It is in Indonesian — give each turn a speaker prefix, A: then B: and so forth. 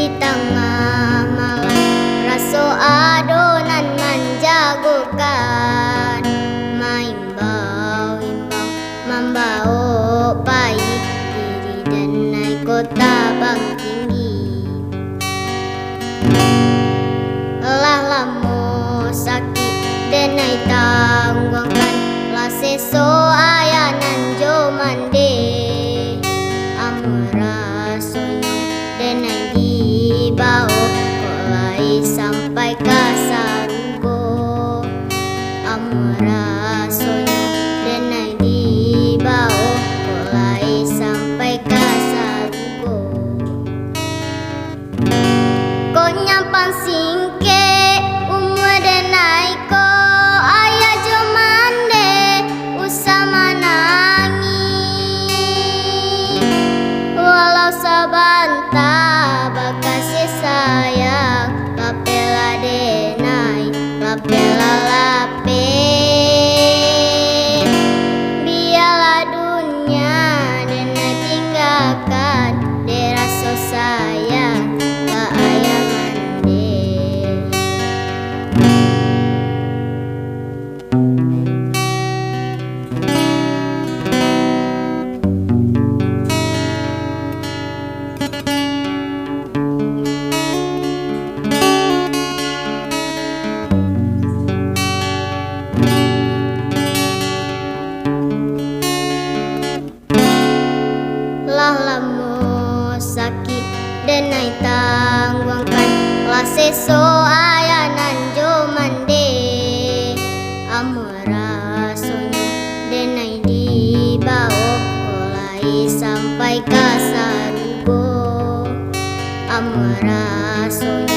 A: di tengah malam raso adonan menjagokan maimbau-imbau membau pahit diri dan naik kota bang tinggi lah lamo sakit dan naik tanggungan lah seso ayanan jo mande amrasonya dan naik dibau kolai sampai ke Sarugo amrasonya dan naik dibau kolai sampai ke Sarugo ko nyampan singke umur dan naik ko ayah jo mande usama nangis walau sabanta bakasih sayang lapela denai lapela lape biarlah dunia denai tinggalkan deraso sayang ke ayah mande. Lah lamo sakit dan naik tanggungan lah seso ayanan jo mande amrasonya dan naik dibau kolai sampai ke Sarugo amrasonya